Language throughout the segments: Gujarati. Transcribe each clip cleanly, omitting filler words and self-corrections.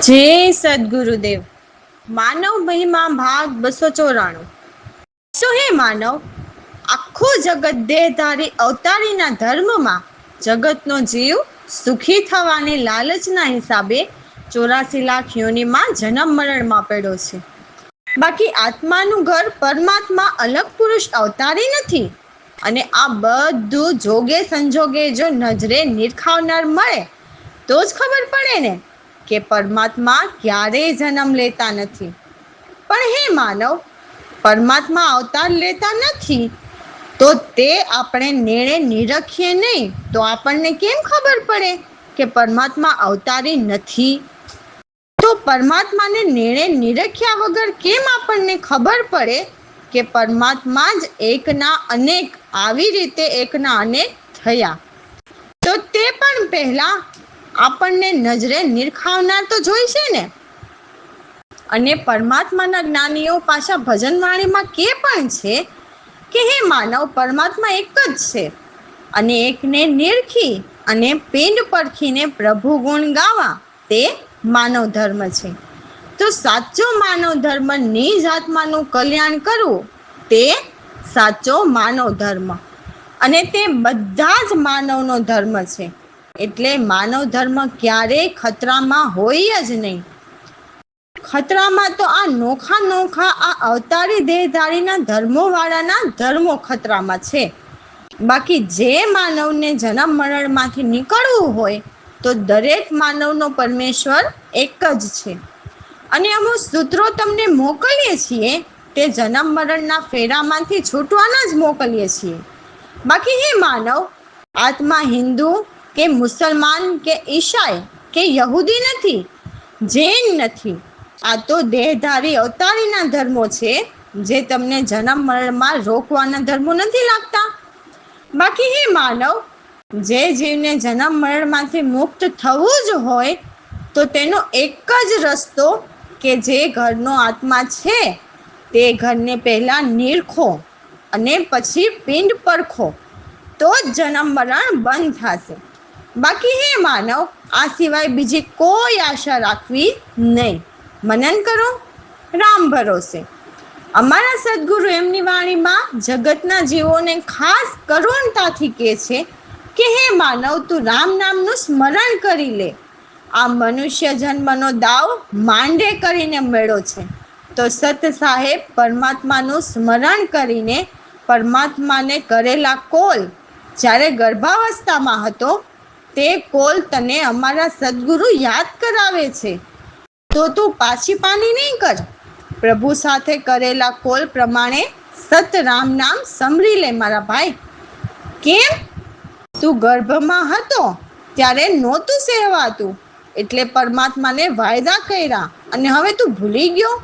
જય સદગુરુદેવ. માનવ મહિમા ભાગ 294. શું હે માનવ, આખું જગત દેહધારી અવતારીના ધર્મમાં જગતનો જીવ સુખી થવાની લાલચના હિસાબે 84 લાખ યોનિમાં જન્મ મરણમાં પડ્યો છે. બાકી આત્માનું ઘર પરમાત્મા અલગ પુરુષ અવતારી નથી. અને આ બધું જોગે સંજોગે જો નજરે નિરખાવનાર મળે તો જ ખબર પડે ને કે પરમાત્મા ક્યારેય જન્મ લેતા નથી. પણ હે માનવ, પરમાત્મા અવતાર લેતા નથી તો તે આપણે નેણે નિરખીએ નહીં તો આપણને કેમ ખબર પડે કે પરમાત્મા અવતારી નથી? તો પરમાત્માને નેણે નિરખ્યા વગર કેમ આપણને ખબર પડે કે પરમાત્મા જ એકના અનેક, આવી રીતે એકના અનેક થયા? તો તે પણ પહેલા આપણને નજરે નિરખાવનાર તો જોઈશે ને. અને પરમાત્માના જ્ઞાનીઓ પાછા ભજનવાણીમાં કે પણ છે કે હે માનવ, પરમાત્મા એક જ છે અને એકને નિરખી અને પિંડ પરખીને પ્રભુ ગુણ ગાવા તે માનવ ધર્મ છે. તો સાચો માનવ ધર્મ નિજ આત્માનું કલ્યાણ કરવું તે સાચો માનવ ધર્મ, અને તે બધા જ માનવનો ધર્મ છે. એટલે માનવ ધર્મ ક્યારેય ખતરામાં હોય જ નહીં. ખતરામાં તો આ નોખા નોખા આ અવતારી દેહધારીના ધર્મોવાળાના ધર્મો ખતરામાં છે. બાકી જે માનવને જન્મ મરણમાંથી નીકળવું હોય તો દરેક માનવનો પરમેશ્વર એક જ છે. અને અમુક સૂત્રો તમને મોકલીએ છીએ તે જન્મ મરણના ફેરામાંથી છૂટવાના જ મોકલીએ છીએ. બાકી હે માનવ, આત્મા હિન્દુ કે મુસલમાન કે ઈસાઈ કે યહૂદી નથી, જૈન નથી. આ તો દેહધારી અવતારીના ધર્મો છે જે તમને જન્મ મરણમાં રોકવાના ધર્મો નથી લાગતા. બાકી હે માનવ, જે જીવને જન્મ મરણમાંથી મુક્ત થવું જ હોય તો તેનો એક જ રસ્તો કે જે ઘરનો આત્મા છે તે ઘરને પહેલા નિરખો અને પછી પિંડ પરખો તો જ જન્મ મરણ બંધ થશે. બાકી હે માનવ, આ સિવાય બીજી કોઈ આશા રાખવી નહીં. મનન કરો રામ ભરોસે. અમારા સદગુરુ એમની વાણીમાં જગતના જીવોને ખાસ કરુણતાથી કહે છે કે હે માનવ, તું રામ નામનું સ્મરણ કરી લે. આ મનુષ્ય જન્મનો દાવ માંડે કરીને મેળો છે. તો સત સાહેબ, પરમાત્માનું સ્મરણ કરીને પરમાત્માને કરેલા કોલ જ્યારે ગર્ભાવસ્થામાં હતો તે કોલ તને અમારા સદગુરુ યાદ કરાવે છે. તો તું પાછી પાની નહીં કર. પ્રભુ સાથે કરેલા કોલ પ્રમાણે સત રામ નામ સમરી લે મારા ભાઈ. કેમ? તું ગર્ભમાં હતો ત્યારે નહોતું સહેવાતું એટલે પરમાત્માને વાયદા કર્યા અને હવે તું ભૂલી ગયો?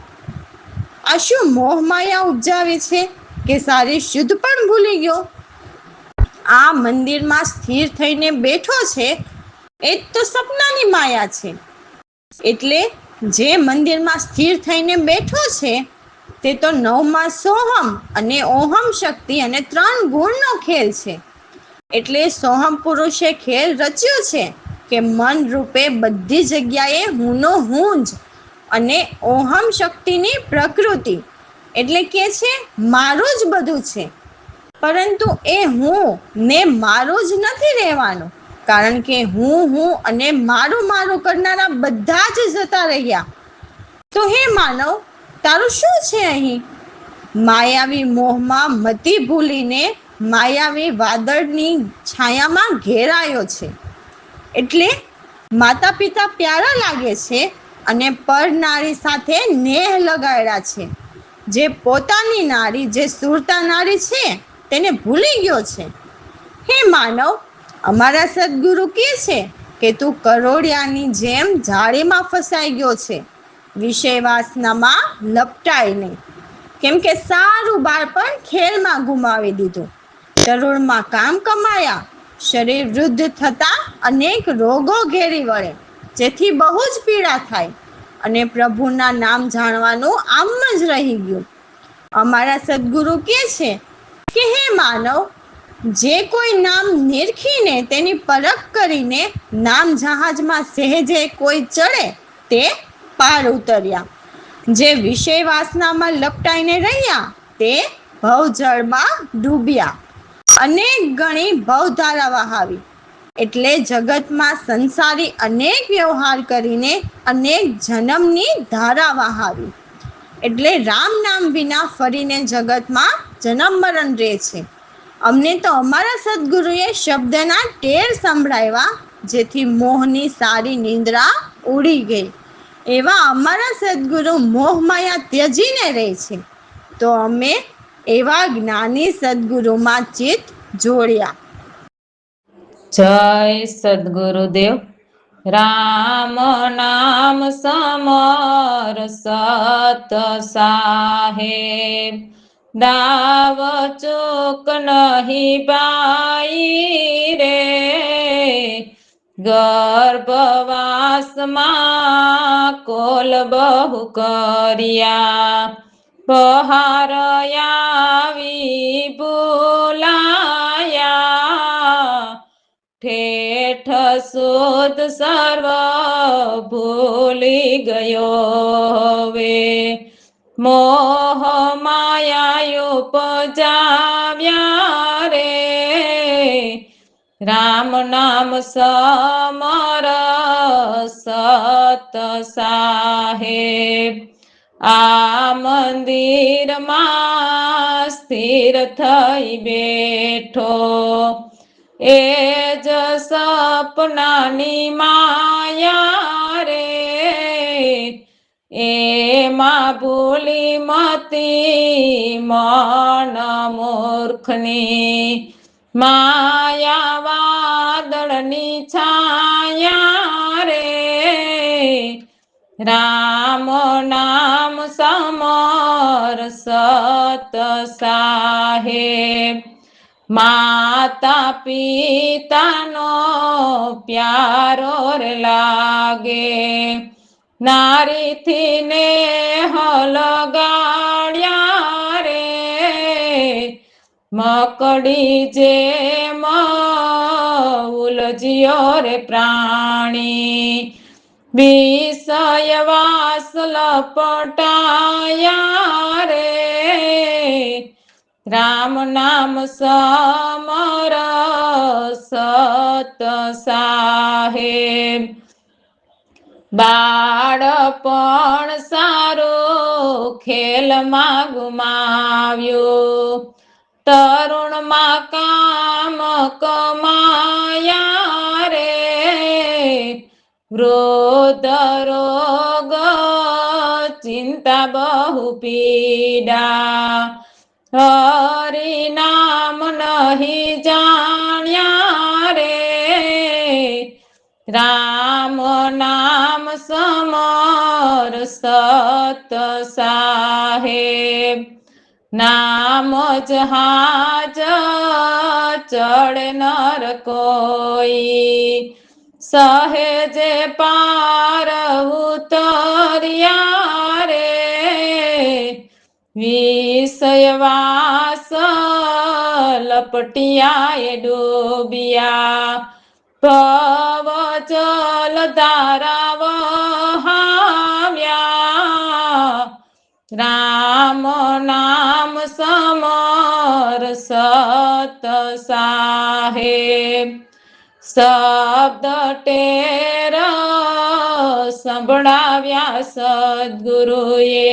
આ શું મોહ માયા ઉપજાવી છે કે સારી શુદ્ધ પણ ભૂલી ગયો? આ મંદિરમાં સ્થિર થઈને બેઠો છે એ તો સપનાની માયા છે. એટલે જે મંદિરમાં સ્થિર થઈને બેઠો છે તે તો નવમાં સોહમ અને ઓહમ શક્તિ અને 3 ગુણનો ખેલ છે. એટલે સોહમ પુરુષે ખેલ રચ્યો છે કે મન રૂપે બધી જગ્યાએ હુંનો હું જ, અને ઓહમ શક્તિની પ્રકૃતિ એટલે કે છે મારું જ બધું છે. પરંતુ એ હું ને મારું જ નથી રહેવાનું, કારણ કે હું અને મારું કરનારા બધા જ જતા રહ્યા. તો હે માનવ, તારું શું છે અહીં? માયાવી મોહમાં મતિ ભૂલીને માયાવી વાદળની છાયામાં ઘેરાયો છે. એટલે માતા પિતા પ્યારા લાગે છે અને પર નારી સાથે નેહ લગાડ્યા છે. જે પોતાની નારી, જે સુરતા નારી છે તેને ભૂલી ગયો છે. હે માનવ, અમારા સદગુરુ કહે છે કે તું કરોડિયાની જેમ જાળીમાં ફસાઈ ગયો છે. વિષય વાસનામાં લપટાય નહીં. કેમ કે સારું બાળપણ ખેલમાં ગુમાવી દીધું. તરુણમાં કામ કમાયા, શરીર વૃદ્ધ થતા અનેક રોગો ઘેરી વળે, જેથી બહુ જ પીડા થાય અને પ્રભુના નામ જાણવાનું આમ જ રહી ગયું. અમારા સદગુરુ કહે છે કે હે માનવ, જે કોઈ નામ નિરખીને તેની પરખ કરીને નામ જહાજમાં સહેજે કોઈ ચડે તે પાર ઉતર્યા. જે વિષય વાસનામાં લપટાઈને રહ્યા તે ભવજળમાં ડૂબ્યા. અનેક ગણી ભવધારા વહાવી. એટલે જગતમાં સંસારી અનેક વ્યવહાર કરીને અનેક જન્મની ધારા વહાવી. એટલે રામ નામ વિના ફરીને જગતમાં જન્મ મરણ રહે છે. અમને તો અમારા સદગુરુએ શબ્દના ટેર સંભળાવ્યા, જેથી મોહની સારી નિંદ્રા ઉડી ગઈ. એવા અમારા સદગુરુ મોહમાયા ત્યજીને રહે છે. તો અમે એવા જ્ઞાની સદગુરુમાં ચિત્ત જોડ્યા. જય સદગુરુદેવ. રામ નામ સમર સત સાહેબ, દાવ ચૂક નહીં બાઈ રે, ગર્ભવાસમાં કોલ બહુ કર્યા, પહાર આવી બોલાયા, ઠેઠ સુધ સર્વ ભૂલી ગયો હવે, મોહ માયા ઉપજાવ્યા રે, રામ નામ સમર સત સાહેબ, આ મંદિરમાં સ્થિર થઈ બેઠો, એ જ સપનાની માયા રે, એમાં ભૂલી મતી મન મૂર્ખની, માયા વાદળની છાયા રે, રામ નામ સમર સત સાહેબ, માતા પિતાનો પ્યારો રે લાગે, નારીથી ને લગાડ્યા રે, મકડી જેમ ઉલજ્યો રે પ્રાણી, વિષય વાસ લપટાયા રે, રામ નામ સમર સત સાહેબ, બાળપણ સારું ખેલમાં ગુમાવ્યું, તરુણમાં કામ કમાયા રે, વૃદ્ધ રોગ ચિંતા બહુ પીડા, હરિ નામ નહીં જાણ્યા રે, રામ નામ સમર સત સાહેબ, નામ જહાજ ચડે નર કોઈ, સહેજે પાર ઉતર્યા રે, વિષય વાસ લપટિયા ડૂબ્યા, ભવ જલ ધારા વહાવ્યા, રામ નામ સમર સત સાહેબ, શબ્દ ટેર સંભળાવ્યા સદગુરુએ,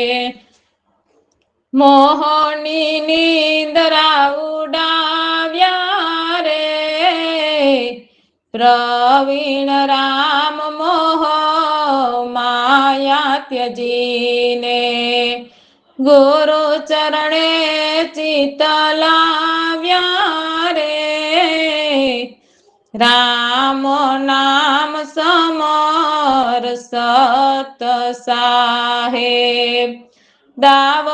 મોહની નિંદ્રા ઉડાવ્યા રે, પ્રવીણ રામ મોહ માયા ત્યજીને, ગુરુ ચરણે ચિત્ત લાવ્યા રે, રામ નામ સમર સત સાહેબ, દાવ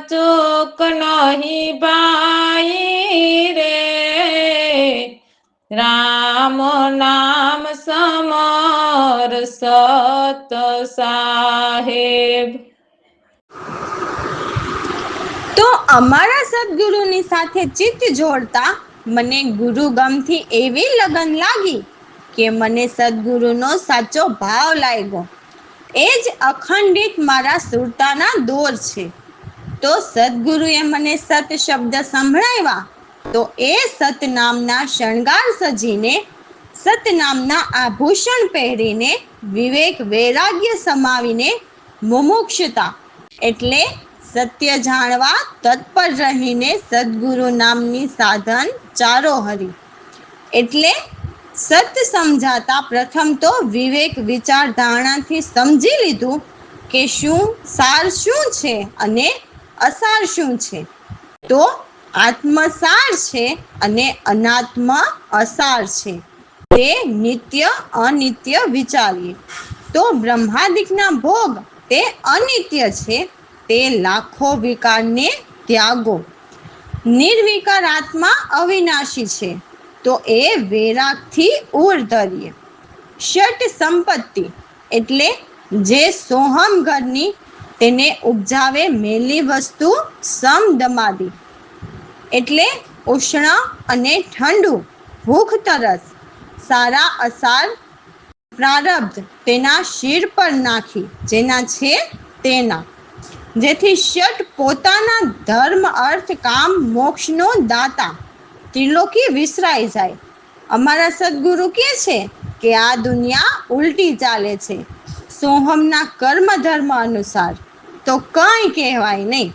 ચૂક નહીં બાઈ રે, રામ નામ સમર સત સાહેબ. તો અમારા સદગુરુની સાથે ચિત્ત જોડતા મને ગુરુગમથી એવી લગન લાગી કે મને સદગુરુનો સાચો ભાવ લાગ્યો. એ જ અખંડિત મારા સુરતાના દોર છે. તો સદગુરુએ મને સત શબ્દ સંભળાવ્યા, તો એ સત નામના શણગાર સજીને, સત નામના આભૂષણ પહેરીને, વિવેક વૈરાગ્ય સમાવીને, મુમુક્ષતા એટલે સત્ય જાણવા તત્પર રહીને સદગુરુ નામની સાધન ચારો હરી. એટલે સત સમજાતા પ્રથમ તો વિવેક વિચાર ધારણાથી સમજી લીધું કે શું સાર શું છે અને અસાર શું છે. તો આત્મ સાર છે અને અનાત્મ અસાર છે. તે નિત્ય અનિત્ય વિચારીએ તો બ્રહ્માદિકના ભોગ તે અનિત્ય છે, તે લાખો વિકારને ત્યાગો. નિર્વિકાર આત્મા અવિનાશી છે, તો એ વૈરાગથી ઉર્ધરીએ. ષટ સંપત્તિ એટલે જે સોહમ ઘરની તેને ઉપજાવે મેલી વસ્તુ સમદમાદી એટલે ઉષ્ણ અને ઠંડુ, ભૂખ તરસ, સારા અસાર પ્રારબ્ધ તેના શિર પર નાખી જેના છે તેના, જેથી ષટ પોતાના ધર્મ અર્થ કામ મોક્ષનો દાતા ત્રિલોકી વિસરાઈ જાય. અમારા સદગુરુ કહે છે કે આ દુનિયા ઉલટી ચાલે છે સોહમના કર્મ ધર્મ અનુસાર, તો કંઈ કહેવાય નહીં.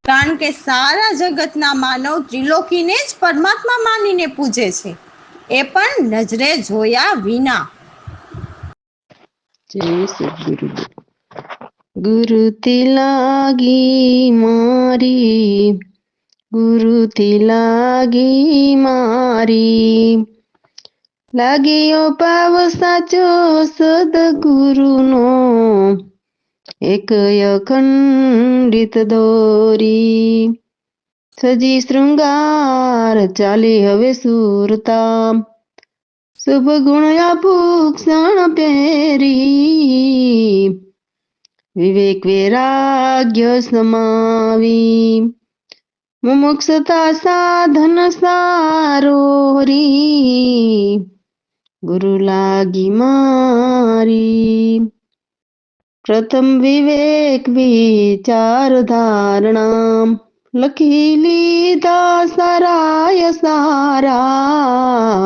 કારણ કે સારા જગતના માનવ ત્રિલોકીને જ પરમાત્મા માનીને પૂજે છે, એ પણ નજરે જોયા વિના. જય સદગુરુદેવ. ગુરુથી લાગી મારી, ગુરુથી લાગી મારી, લાગ્યો ભાવ સાચો સદગુરુનો, એક અખંડિત દોરી. સજી શૃંગાર ચાલી હવે સુરતા, શુભ ગુણ આભૂષણ પહેરી, વિવેક વૈરાગ્ય સમાવી, મુમુક્ષતા સાધન સારો હરી, ગુરુ લાગી મારી. પ્રથમ વિવેક વિચાર ધારણા, લખી લીધા સારાય સારા,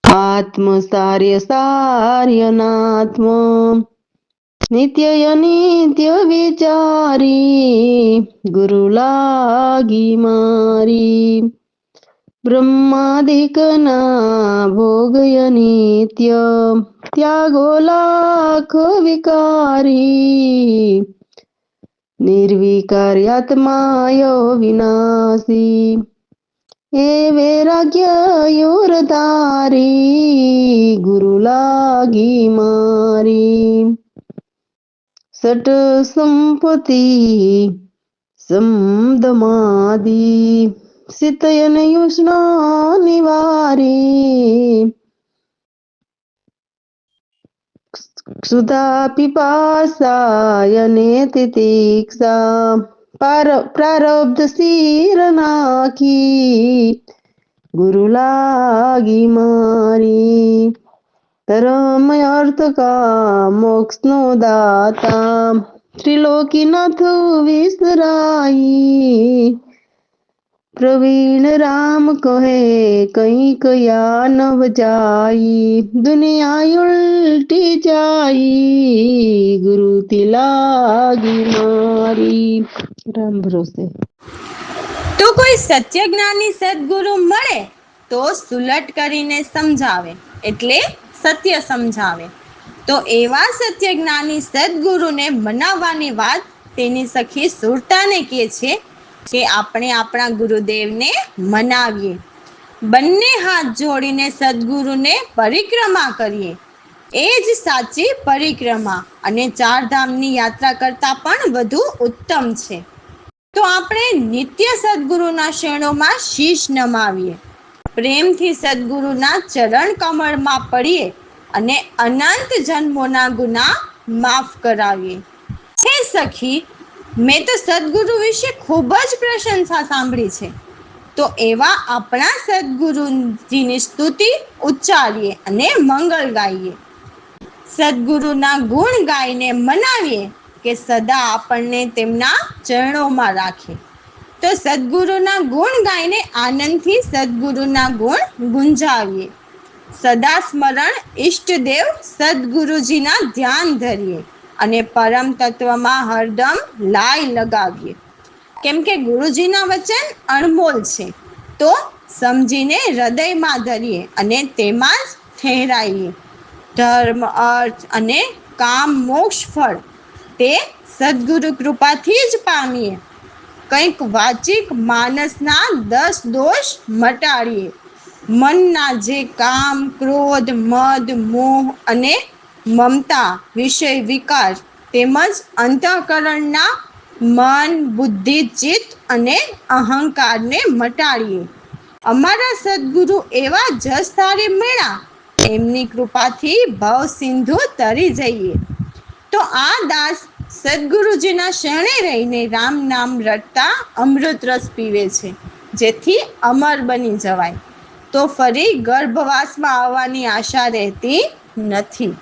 આત્મ સાર્ય સાર્યનાત્મ, નિત્ય અનિત્ય વિચારી, ગુરુ લાગી મારી. બ્રહ્માદિકના ભોગ અનિત્ય, ત્યાગો લાખ વિકારી, નિર્વિકાર્યાત્માયો વિનાશી, એ વૈરાગ્ય યોરધારી, ગુરુ લાગી મારી. સટ સંપત્તિ સમદમાદી, શીતયન યુષ્ણ નિવારી, ક્ષુધા પીપાસાયને તિતિક્ષા, પ્રારબ્ધ શિર નાખી, ગુરુ લાગી મારી. ધર્મ અર્થ કામ મોક્ષનો દાતા, ત્રિલોકી નાથ વિસરાઈ, પ્રવીણ રામ કહે કઈ કયા નવ જાઈ, દુનિયા ઉલટી જાઈ, ગુરુથી લાગી મારી. રામ ભરોસે. તો કોઈ સત્ય જ્ઞાની સદગુરુ મળે તો સુલટ કરીને સમજાવે એટલે સત્ય સમજાવે. તો એવા સત્ય જ્ઞાની સદગુરુને મનાવવાની વાત તેની સખી સુરતાને કહે છે કે આપણે આપણા ગુરુદેવને મનાવીએ, બંને હાથ જોડીને સદગુરુને પરિક્રમા કરીએ. એ જ સાચી પરિક્રમા અને ચારધામની યાત્રા કરતાં પણ વધુ ઉત્તમ છે. તો આપણે નિત્ય સદગુરુના શરણોમાં શીશ નમાવીએ, પ્રેમથી સદગુરુના ચરણ કમળમાં પડીએ અને અનંત જન્મોના ગુના માફ કરાવીએ. હે સખી, મેં તો સદગુરુ વિશે ખૂબ જ પ્રશંસા સાંભળી છે, તો એવા આપણા સદગુરુજીની સ્તુતિ ઉચ્ચારીએ અને મંગળ ગાઈએ. સદગુરુના ગુણ ગાઈને મનાવીએ કે સદા આપણને તેમના ચરણોમાં રાખે. તો સદગુરુના ગુણ ગાઈને આનંદથી સદગુરુના ગુણ ગુંજાવીએ. સદા સ્મરણ ઈષ્ટદેવ સદગુરુજીના ધ્યાન ધરીએ અને પરમ તત્વમાં હરદમ લાય લગાવીએ. કેમ કે ગુરુજીના વચન અણમોલ છે, તો સમજીને હૃદયમાં ધરીએ અને તેમાં જ ઠહેરાઈએ. ધર્મ, અર્થ અને કામ, મોક્ષ ફળ તે સદગુરુ કૃપાથી જ પામીએ. કંઈક વાચિક માનસના 10 દોષ મટાડીએ. મનના જે કામ, ક્રોધ, મદ, મોહ અને મમતા, વિષય વિકાર તેમજ અંતઃકરણના મન, બુદ્ધિ, ચિત્ત અને અહંકારને મટાડીએ. અમારા સદગુરુ એવા જસધારી મળ્યા, એમની કૃપાથી ભવ સિંધુ તરી જઈએ. તો આ દાસ સદગુરુજીના શરણે રહીને રામ નામ રટતા અમૃત રસ પીવે છે, જેથી અમર બની જવાય. તો ફરી ગર્ભવાસમાં આવવાની આશા રહેતી નથી.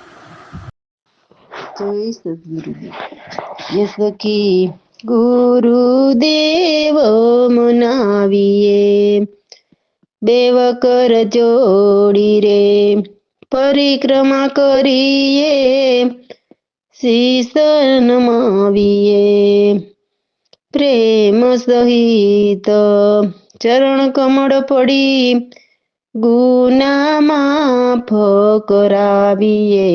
જય સદગુરુદેવ. યે સખી ગુરુદેવ મનાવીએ, દેવ કર જોડી રે પરિક્રમા કરીએ, શીશ નમાવીએ, પ્રેમ સહિત ચરણ કમળ પડી ગુના માફ કરાવીએ.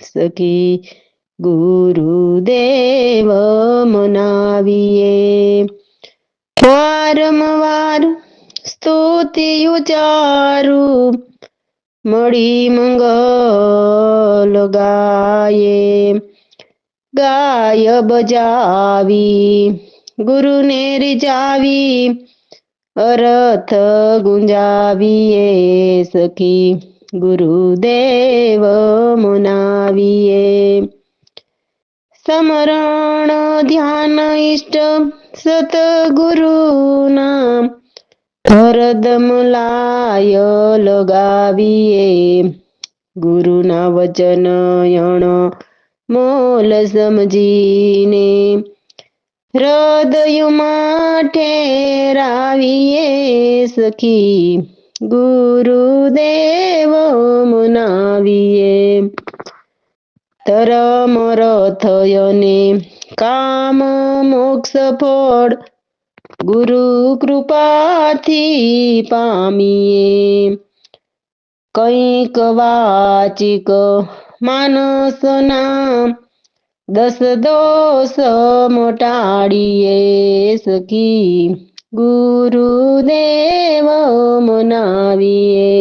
સખી ગુરુદેવ મનાવીએ, વારંવાર સ્તુતિ ઉચારું મળી મંગલ ગાયે, ગાય બજાવી ગુરુને રીઝાવી, અરથ ગુંજાવીએ. સખી ગુરુદેવ મનાવીએ, સમરણ ધ્યાન ઇષ્ટ સતગુરુના હરદમ લાય લગાવીએ. ગુરુના વચન યણ મોલ સમજીને હૃદયમાં ઠેરાવીએ. સખી ગુરુદેવ મનાવીએ, ધર્મ રથ અને કામ મોક્ષ ફળ ગુરુ કૃપાથી પામીએ. કંઈક વાચિક માનસના 10 દોષ મટાડીએ. સખી ગુરુદેવ મનાવીએ,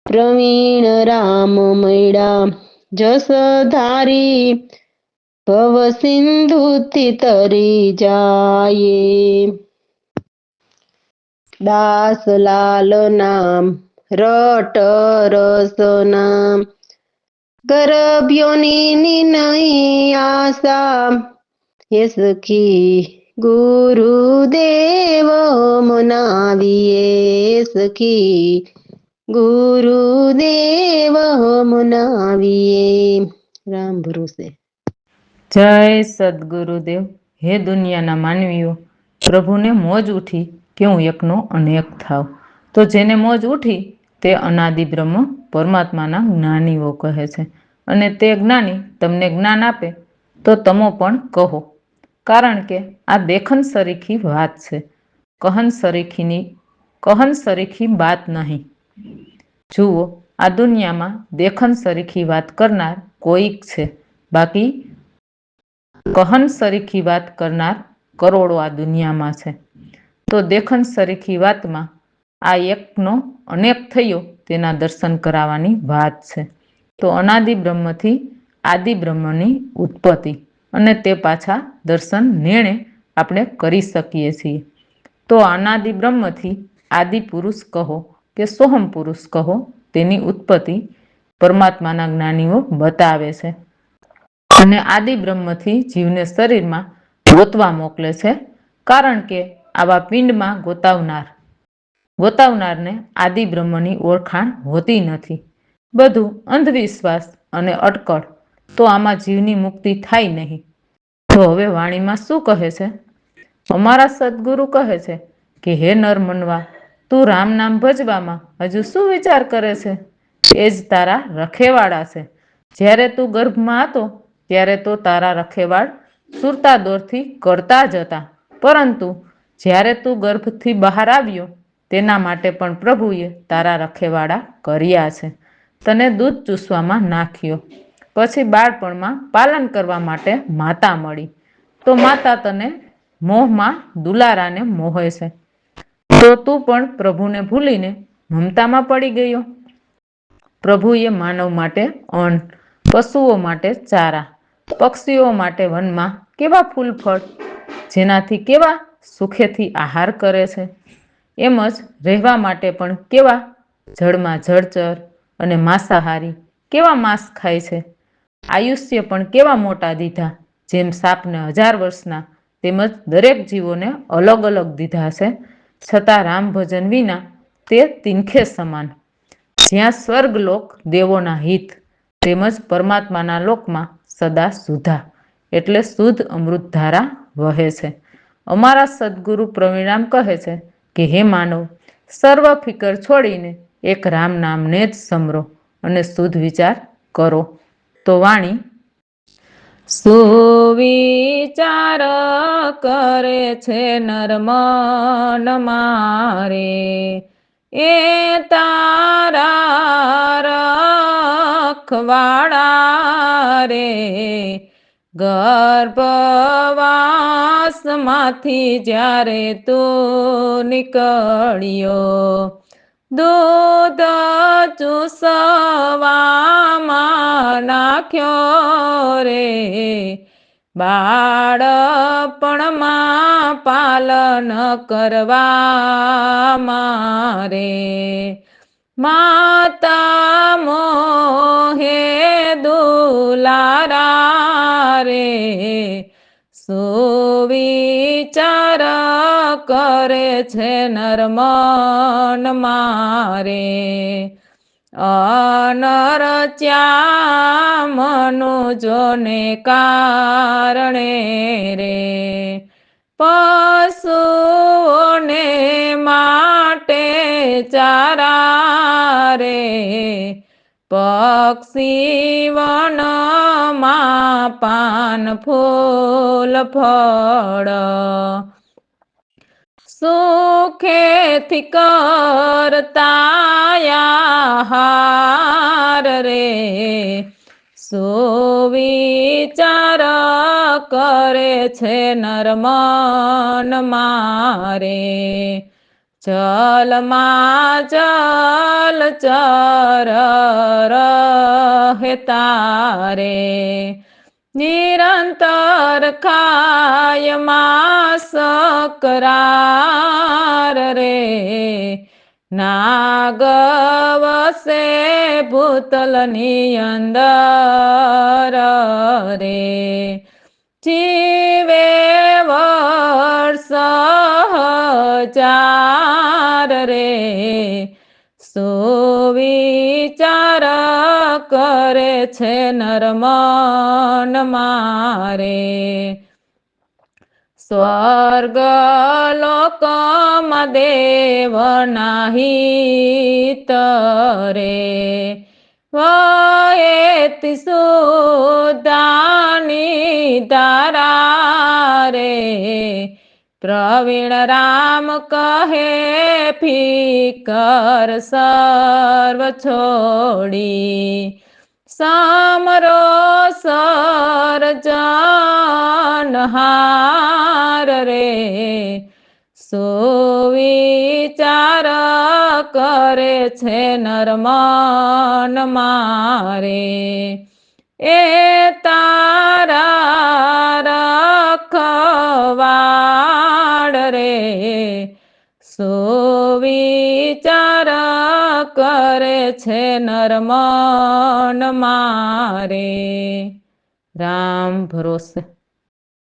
પ્રવીણ રામ મળ્યા જસધારી ભવ સિંધુથી તરી જાયે. દાસલાલ નામ રટ રસ નામ ગરભ્યોની નહીં આશા. હે સખી ગુરુદેવ મનાવીએ. સખી ગુરુદેવ મનાવીએ. રામ ભરોસે. જય સદગુરુદેવ. હે દુનિયાના માનવીઓ, પ્રભુને મોજ ઉઠી કે હું એકનો અનેક થાવ. તો જેને મોજ ઉઠી તે અનાદિ બ્રહ્મ પરમાત્માના જ્ઞાનીઓ કહે છે, અને તે જ્ઞાની તમને જ્ઞાન આપે તો તમો પણ કહો. કારણ કે આ દેખન સરીખી વાત છે, કહન સરીખી બાત નહીં. જુઓ, આ દુનિયામાં દેખન સરીખી વાત કરનાર કોઈક છે, બાકી કહન સરીખી વાત કરનાર કરોડો આ દુનિયામાં છે. તો દેખન સરીખી વાતમાં આ એકનો અનેક થયો તેના દર્શન કરાવવાની વાત છે. તો અનાદિ બ્રહ્મથી આદિ બ્રહ્મની ઉત્પત્તિ અને તે પાછા દર્શન નેણે આપણે કરી શકીએ છીએ. તો અનાદિ બ્રહ્મથી આદિ પુરુષ કહો કે સોહમ પુરુષ કહો, તેની ઉત્પત્તિ પરમાત્માના જ્ઞાનીઓ બતાવે છે. અને આદિ બ્રહ્મથી જીવને શરીરમાં ગોતવા મોકલે છે, કારણ કે આવા પિંડમાં ગોતાવનારને આદિ બ્રહ્મની ઓળખાણ હોતી નથી. બધું અંધવિશ્વાસ અને અટકળ, તો આમાં જીવની મુક્તિ થાય નહીં. તો હવે વાણીમાં શું કહે છે? અમારા સદગુરુ કહે છે કે હે નર મનવા, તું રામ નામ ભજવામાં હજુ શું વિચાર કરે છે? એ જ તારા રખેવાળા છે. જ્યારે તું ગર્ભમાં હતો ત્યારે તો તારા રખેવાળ સુરતા દોરથી કરતા જ હતા, પરંતુ જ્યારે તું ગર્ભથી બહાર આવ્યો તેના માટે પણ પ્રભુએ તારા રખેવાળા કર્યા છે. તને દૂધ ચૂસવામાં નાખ્યો, પછી બાળપણમાં પાલન કરવા માટે માતા મળી, તો માતા તને મોહમાં દુલારાને મોહે છે, તો તું પણ પ્રભુને ભૂલીને મમતામાં પડી ગયો. પ્રભુએ માનવ માટે અન્ન, પશુઓ માટે ચારા, પક્ષીઓ માટે વનમાં કેવા ફૂલ ફળ, જેનાથી કેવા સુખેથી આહાર કરે છે, એમ જ રહેવા માટે પણ કેવા જળમાં જળચર અને માંસાહારી કેવા માંસ ખાય છે. આયુષ્ય પણ કેવા મોટા દીધા, જેમ સાપને 1000 વર્ષના, તેમજ દરેક જીવોને અલગ અલગ દીધા છે. છતાં રામ ભજન વિના તે તીનખે સમાન. જ્યાં સ્વર્ગલોક દેવોના હિત, તેમજ પરમાત્માના લોકમાં સદા સુધા, એટલે શુદ્ધ અમૃતધારા વહે છે. અમારા સદગુરુ પ્રવીણામ કહે છે કે હે માનવ, સર્વ ફિકર છોડીને એક રામ નામને જ સમરો અને શુદ્ધ વિચાર કરો. તો વાણી: સુવિચાર કરે છે નર મન મારે, એ તારા રખવાળા રે. ગર્ભવાસમાંથી જ્યારે તું નીકળ્યો, દૂધ ચૂસવામાં નાખ્યો રે. બાળપણમાં પાલન કરવામાં રે. માતા મોહે દુલારા રે. સુવિચાર કરે છે નર મન મારે, અનર મનુજોને કારણે રે. પશુઓને માટે ચારા રે. પક્ષી વનમાં પાન ફૂલ ફળ, સુખેથી કરતા આહાર રે. સુવિચાર કરે છે નર મન મારે, જલમાં જલચર રહેતા રે. નિરંતર ખાય માંસ કરાર રે. નાગ વસે ભૂતલની અંદર રે. જીવે વર્ષ 1000 રે. સુવિચાર કરે છે નર મન મારે, સ્વર્ગ લોકમાં દેવના હિત રે. વયેતિ સુદાની ધારા રે. પ્રવીણ રામ કહે ફિકર સર્વ છોડી, સમરો સર્જનહાર રે. સુવિચાર કરે છે નર મન મારે, એ તારા રખવાળ રે. સુવિચાર કરે છે નર મન મારે. રામ ભરોસે.